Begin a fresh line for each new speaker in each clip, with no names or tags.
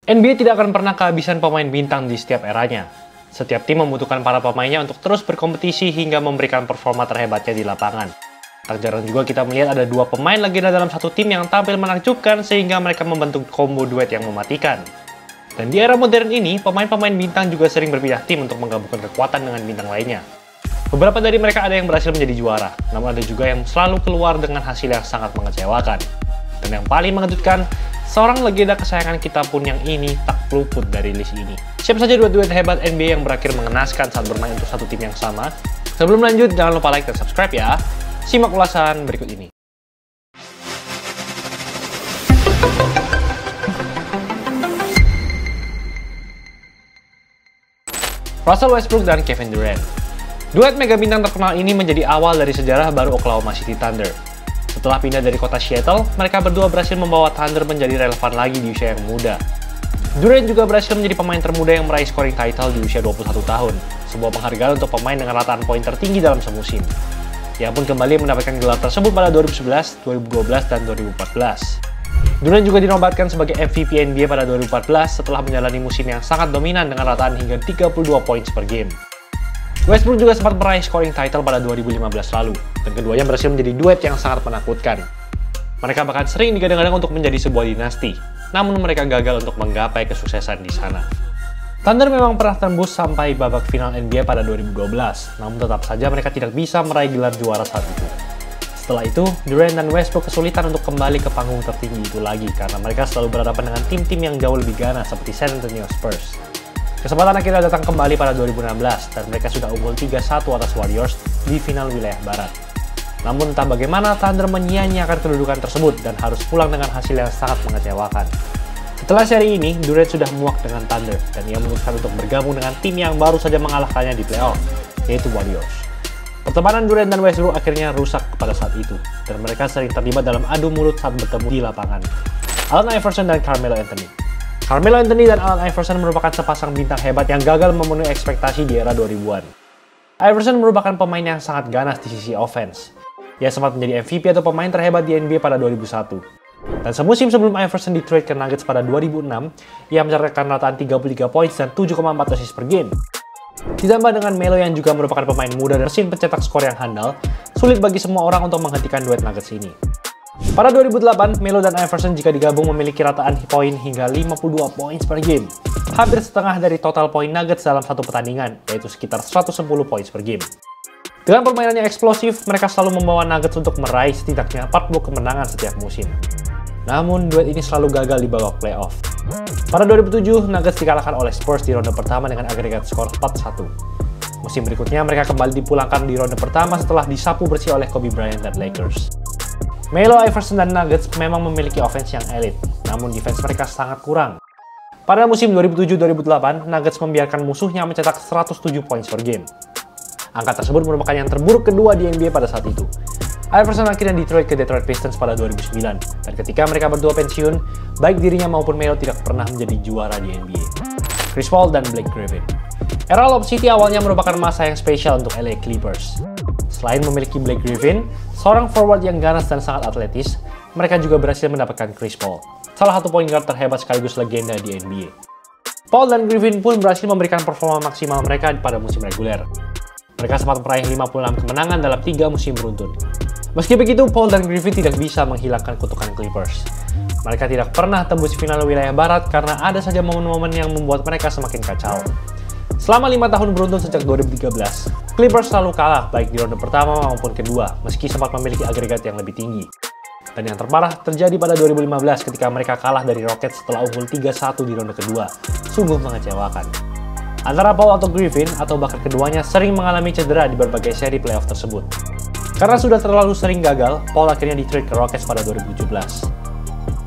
NBA tidak akan pernah kehabisan pemain bintang di setiap eranya. Setiap tim membutuhkan para pemainnya untuk terus berkompetisi hingga memberikan performa terhebatnya di lapangan. Tak jarang juga kita melihat ada dua pemain legenda dalam satu tim yang tampil menakjubkan sehingga mereka membentuk combo duet yang mematikan. Dan di era modern ini, pemain-pemain bintang juga sering berpindah tim untuk menggabungkan kekuatan dengan bintang lainnya. Beberapa dari mereka ada yang berhasil menjadi juara, namun ada juga yang selalu keluar dengan hasil yang sangat mengecewakan. Dan yang paling mengejutkan, seorang legenda kesayangan kita pun yang ini tak luput dari list ini. Siapa saja duet-duet hebat NBA yang berakhir mengenaskan saat bermain untuk satu tim yang sama? Sebelum lanjut, jangan lupa like dan subscribe ya. Simak ulasan berikut ini. Russell Westbrook dan Kevin Durant. Duet mega bintang terkenal ini menjadi awal dari sejarah baru Oklahoma City Thunder. Setelah pindah dari kota Seattle, mereka berdua berhasil membawa Thunder menjadi relevan lagi di usia yang muda. Durant juga berhasil menjadi pemain termuda yang meraih scoring title di usia 21 tahun, sebuah penghargaan untuk pemain dengan rataan poin tertinggi dalam semusim. Ia pun kembali mendapatkan gelar tersebut pada 2011, 2012, dan 2014. Durant juga dinobatkan sebagai MVP NBA pada 2014 setelah menjalani musim yang sangat dominan dengan rataan hingga 32 poin per game. Westbrook juga sempat meraih scoring title pada 2015 lalu, dan keduanya berhasil menjadi duet yang sangat menakutkan. Mereka bahkan sering digadang-gadang untuk menjadi sebuah dinasti, namun mereka gagal untuk menggapai kesuksesan di sana. Thunder memang pernah tembus sampai babak final NBA pada 2012, namun tetap saja mereka tidak bisa meraih gelar juara saat itu. Setelah itu, Durant dan Westbrook kesulitan untuk kembali ke panggung tertinggi itu lagi karena mereka selalu berhadapan dengan tim-tim yang jauh lebih ganas seperti San Antonio Spurs. Kesempatan akhirnya datang kembali pada 2016 dan mereka sudah unggul 3-1 atas Warriors di final wilayah barat. Namun entah bagaimana Thunder menyia-nyiakan kedudukan tersebut dan harus pulang dengan hasil yang sangat mengecewakan. Setelah seri ini, Durant sudah muak dengan Thunder dan ia memutuskan untuk bergabung dengan tim yang baru saja mengalahkannya di playoff, yaitu Warriors. Pertemanan Durant dan Westbrook akhirnya rusak pada saat itu, dan mereka sering terlibat dalam adu mulut saat bertemu di lapangan. Allen Iverson dan Carmelo Anthony. Carmelo Anthony dan Allen Iverson merupakan sepasang bintang hebat yang gagal memenuhi ekspektasi di era 2000-an. Iverson merupakan pemain yang sangat ganas di sisi offense. Ia sempat menjadi MVP atau pemain terhebat di NBA pada 2001. Dan semusim sebelum Iverson di-trade ke Nuggets pada 2006, ia mencatatkan rataan 33 poin dan 7,4 assist per game. Ditambah dengan Melo yang juga merupakan pemain muda dan mesin pencetak skor yang handal, sulit bagi semua orang untuk menghentikan duet Nuggets ini. Pada 2008, Melo dan Iverson jika digabung memiliki rataan poin hingga 52 poin per game. Hampir setengah dari total poin Nuggets dalam satu pertandingan, yaitu sekitar 110 poin per game. Dengan permainannya eksplosif, mereka selalu membawa Nuggets untuk meraih setidaknya 40 kemenangan setiap musim. Namun, duet ini selalu gagal di babak playoff. Pada 2007, Nuggets dikalahkan oleh Spurs di ronde pertama dengan agregat skor 4-1. Musim berikutnya, mereka kembali dipulangkan di ronde pertama setelah disapu bersih oleh Kobe Bryant dan Lakers. Melo, Iverson, dan Nuggets memang memiliki offense yang elit, namun defense mereka sangat kurang. Pada musim 2007-2008, Nuggets membiarkan musuhnya mencetak 107 poin per game. Angka tersebut merupakan yang terburuk kedua di NBA pada saat itu. Iverson akhirnya di-trade ke Detroit Pistons pada 2009, dan ketika mereka berdua pensiun, baik dirinya maupun Melo tidak pernah menjadi juara di NBA. Chris Paul dan Blake Griffin. Era Lob City awalnya merupakan masa yang spesial untuk LA Clippers. Selain memiliki Blake Griffin, seorang forward yang ganas dan sangat atletis, mereka juga berhasil mendapatkan Chris Paul, salah satu point guard terhebat sekaligus legenda di NBA. Paul dan Griffin pun berhasil memberikan performa maksimal mereka pada musim reguler. Mereka sempat meraih 56 kemenangan dalam 3 musim beruntun. Meski begitu, Paul dan Griffin tidak bisa menghilangkan kutukan Clippers. Mereka tidak pernah tembus final wilayah barat karena ada saja momen-momen yang membuat mereka semakin kacau. Selama 5 tahun beruntun sejak 2013, Clippers selalu kalah baik di ronde pertama maupun kedua, meski sempat memiliki agregat yang lebih tinggi. Dan yang terparah terjadi pada 2015 ketika mereka kalah dari Rockets setelah unggul 3-1 di ronde kedua. Sungguh mengecewakan. Antara Paul atau Griffin, atau bahkan keduanya sering mengalami cedera di berbagai seri playoff tersebut. Karena sudah terlalu sering gagal, Paul akhirnya di-trade ke Rockets pada 2017.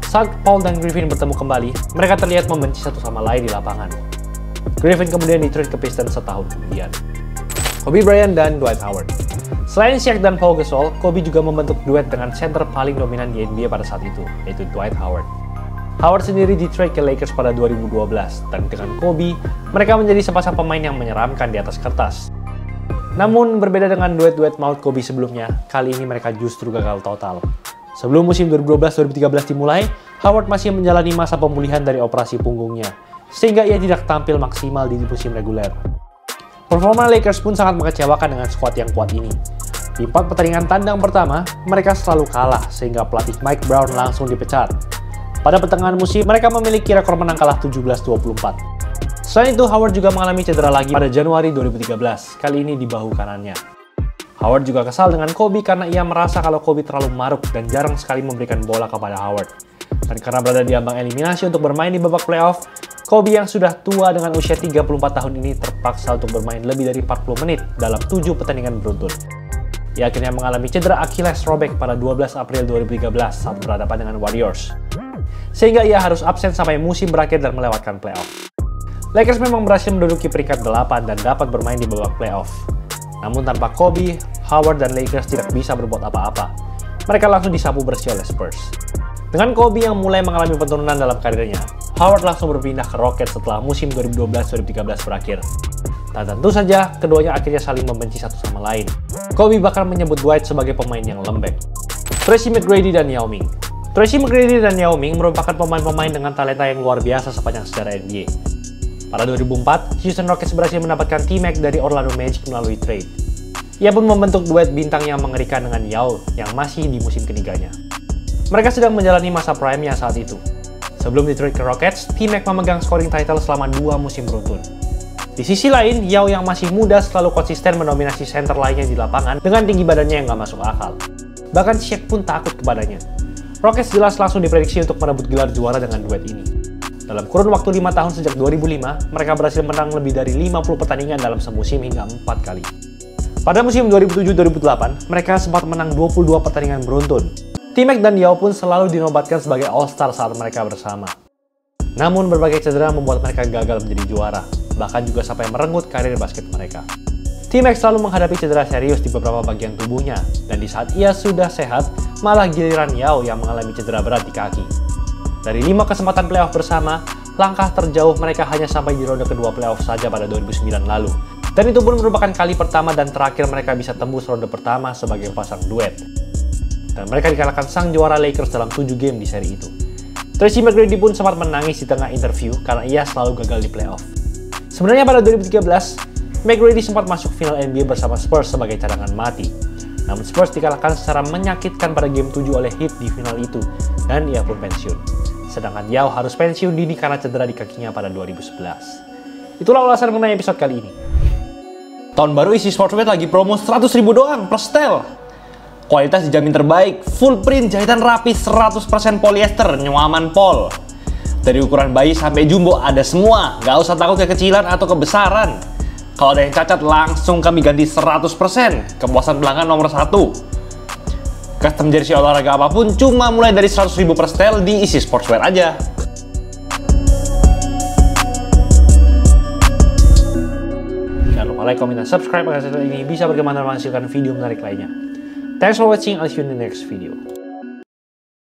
Saat Paul dan Griffin bertemu kembali, mereka terlihat membenci satu sama lain di lapangan. Griffin kemudian di-trade ke Pistons setahun kemudian. Kobe Bryant dan Dwight Howard. Selain Shaq dan Paul Gasol, Kobe juga membentuk duet dengan center paling dominan di NBA pada saat itu, yaitu Dwight Howard. Howard sendiri di-trade ke Lakers pada 2012, dan dengan Kobe, mereka menjadi sepasang pemain yang menyeramkan di atas kertas. Namun, berbeda dengan duet-duet maut Kobe sebelumnya, kali ini mereka justru gagal total. Sebelum musim 2012-2013 dimulai, Howard masih menjalani masa pemulihan dari operasi punggungnya, sehingga ia tidak tampil maksimal di musim reguler. Performa Lakers pun sangat mengecewakan dengan skuad yang kuat ini. Di 4 pertandingan tandang pertama, mereka selalu kalah sehingga pelatih Mike Brown langsung dipecat. Pada pertengahan musim, mereka memiliki rekor menang kalah 17-24. Selain itu, Howard juga mengalami cedera lagi pada Januari 2013, kali ini di bahu kanannya. Howard juga kesal dengan Kobe karena ia merasa kalau Kobe terlalu maruk dan jarang sekali memberikan bola kepada Howard. Dan karena berada di ambang eliminasi untuk bermain di babak playoff, Kobe yang sudah tua dengan usia 34 tahun ini terpaksa untuk bermain lebih dari 40 menit dalam 7 pertandingan beruntun. Ia akhirnya mengalami cedera Achilles robek pada 12 April 2013 saat berhadapan dengan Warriors. Sehingga ia harus absen sampai musim berakhir dan melewatkan playoff. Lakers memang berhasil menduduki peringkat 8 dan dapat bermain di babak playoff. Namun tanpa Kobe, Howard dan Lakers tidak bisa berbuat apa-apa. Mereka langsung disapu bersih oleh Spurs. Dengan Kobe yang mulai mengalami penurunan dalam karirnya, Howard langsung berpindah ke Rockets setelah musim 2012-2013 berakhir. Dan tentu saja, keduanya akhirnya saling membenci satu sama lain. Kobe bahkan menyebut Dwight sebagai pemain yang lembek. Tracy McGrady dan Yao Ming. Tracy McGrady dan Yao Ming merupakan pemain-pemain dengan talenta yang luar biasa sepanjang sejarah NBA. Pada 2004, Houston Rockets berhasil mendapatkan T-Mac dari Orlando Magic melalui trade. Ia pun membentuk duet bintang yang mengerikan dengan Yao yang masih di musim ketiganya. Mereka sedang menjalani masa prime-nya saat itu. Sebelum di-trade ke Rockets, T-Mac memegang scoring title selama 2 musim beruntun. Di sisi lain, Yao yang masih muda selalu konsisten mendominasi center lainnya di lapangan dengan tinggi badannya yang gak masuk akal. Bahkan Shaq pun takut kepadanya. Rockets jelas langsung diprediksi untuk merebut gelar juara dengan duet ini. Dalam kurun waktu 5 tahun sejak 2005, mereka berhasil menang lebih dari 50 pertandingan dalam semusim hingga 4 kali. Pada musim 2007-2008, mereka sempat menang 22 pertandingan beruntun. T-Mac dan Yao pun selalu dinobatkan sebagai All-Star saat mereka bersama. Namun berbagai cedera membuat mereka gagal menjadi juara, bahkan juga sampai merenggut karir basket mereka. T-Mac selalu menghadapi cedera serius di beberapa bagian tubuhnya, dan di saat ia sudah sehat, malah giliran Yao yang mengalami cedera berat di kaki. Dari 5 kesempatan playoff bersama, langkah terjauh mereka hanya sampai di ronde kedua playoff saja pada 2009 lalu. Dan itu pun merupakan kali pertama dan terakhir mereka bisa tembus ronde pertama sebagai pasang duet. Dan mereka dikalahkan sang juara Lakers dalam 7 game di seri itu. Tracy McGrady pun sempat menangis di tengah interview karena ia selalu gagal di playoff. Sebenarnya pada 2013, McGrady sempat masuk final NBA bersama Spurs sebagai cadangan mati. Namun Spurs dikalahkan secara menyakitkan pada game 7 oleh Heat di final itu, dan ia pun pensiun. Sedangkan Yao harus pensiun dini karena cedera di kakinya pada 2011. Itulah ulasan mengenai episode kali ini. Tahun baru isi Sportswear lagi promo 100.000 doang plus setel. Kualitas dijamin terbaik, full print, jahitan rapi, 100% polyester, nyaman pol. Dari ukuran bayi sampai jumbo ada semua, gak usah takut kekecilan atau kebesaran. Kalau ada yang cacat, langsung kami ganti 100%, kepuasan pelanggan nomor 1. Custom jersey olahraga apapun cuma mulai dari 100.000 per setel di Isi Sportswear aja. Jangan lupa like, komen, dan subscribe agar channel ini bisa berkembang dan menghasilkan video menarik lainnya. Thanks for watching, I'll see you in the next video.